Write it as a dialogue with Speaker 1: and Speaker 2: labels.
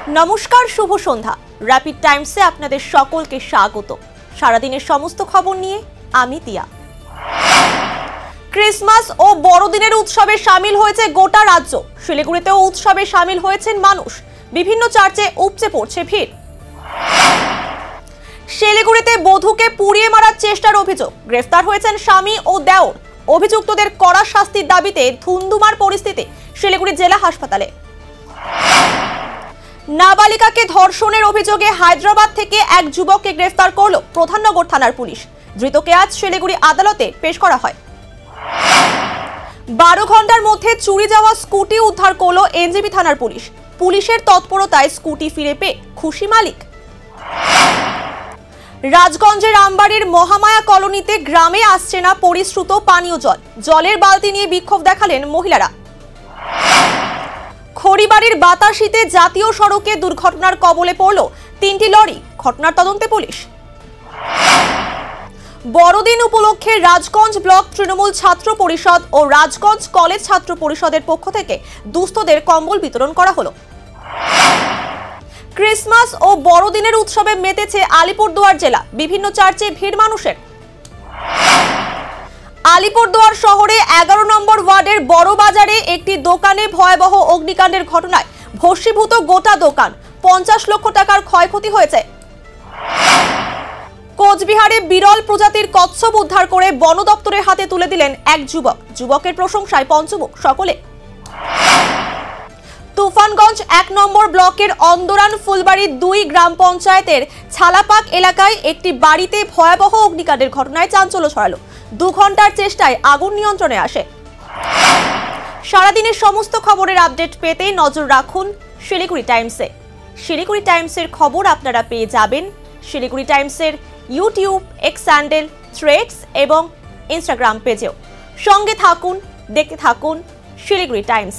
Speaker 1: নমস্কার, শুভ সন্ধ্যা। র্যাপিড টাইমসে আপনাদের সকলকে স্বাগত। সারাদিনের সমস্ত খবর নিয়ে আমি তিয়া। ক্রিসমাস ও বড়দিনের উৎসবে সামিল হয়েছে গোটা রাজ্য। শিলিগুড়িতেও উৎসবে সামিল হয়েছেন মানুষ। বিভিন্ন চার্চে উপচে পড়ছে ভিড়। শিলিগুড়িতে বধূকে পুড়িয়ে মারার চেষ্টার অভিযোগ, গ্রেফতার হয়েছেন স্বামী ও দেওর। অভিযুক্তদের কড়া শাস্তির দাবিতে ধুন্ধুমার পরিস্থিতি শিলিগুড়ি জেলা হাসপাতালে। নাবালিকাকে ধর্ষণের অভিযোগে হায়দ্রাবাদ থেকে এক যুবককে গ্রেফতার করল প্রধাননগর থানার পুলিশ। ধৃতকে আজ শিলিগুড়ি আদালতে পেশ করা হয়। 12 ঘন্টার মধ্যে চুরি যাওয়া স্কুটি উদ্ধার করল এনজেপি থানার পুলিশ। পুলিশের তৎপরতায় স্কুটি ফিরে পেয়ে খুশি মালিক। রাজগঞ্জের আমবাড়ির মহামায়া কলোনিতে গ্রামে আসছে না পরিশ্রুত পানীয় জল। জলের বালতি নিয়ে বিক্ষোভ দেখালেন মহিলারা। খড়িবাড়ির বাতাসিতে জাতীয় সড়কে দুর্ঘটনার কবলে পড়ল 3টি লরি। ঘটনার তদন্তে পুলিশ। বড়দিন উপলক্ষে রাজগঞ্জ ব্লক তৃণমূল ছাত্র পরিষদ ও রাজগঞ্জ কলেজ ছাত্র পরিষদের পক্ষ থেকে দুস্থদের কম্বল বিতরণ করা হলো। ক্রিসমাস ও বড়দিনের উৎসবে মেতেছে আলিপুরদুয়ার জেলা। বিভিন্ন চার্চে ভিড় মানুষের। আলিপুরদুয়ার শহরে 11 নম্বর ওয়ার্ডের বড় বাজারে একটি দোকানে ভয়াবহ অগ্নিকাণ্ডের ঘটনায় ভস্মীভূত গোটা দোকান। 50 লক্ষ টাকার ক্ষয়ক্ষতি হয়েছে। কোচবিহারে বিরল প্রজাতির কচ্ছপ উদ্ধার করে বন দপ্তরের হাতে তুলে দিলেন এক যুবক। যুবকের প্রশংসায় পঞ্চমুখ সকলে। তুফানগঞ্জ 1 নম্বর ব্লকের অন্দরান ফুলবাড়ি 2 গ্রাম পঞ্চায়েতের ছালাপাক এলাকায় একটি বাড়িতে ভয়াবহ অগ্নিকাণ্ডের ঘটনায় চাঞ্চল্য ছড়ালো। 2 ঘন্টার চেষ্টায় আগুন নিয়ন্ত্রণে আসে। সারাদিনের সমস্ত খবরের আপডেট পেতে নজর রাখুন শিলিগুড়ি টাইমসে। শিলিগুড়ি টাইমসের খবর আপনারা পেয়ে যাবেন শিলিগুড়ি টাইমসের ইউটিউব, এক্স হ্যান্ডেল, থ্রেডস এবং ইনস্টাগ্রাম পেজেও। সঙ্গে থাকুন, দেখতে থাকুন শিলিগুড়ি টাইমস।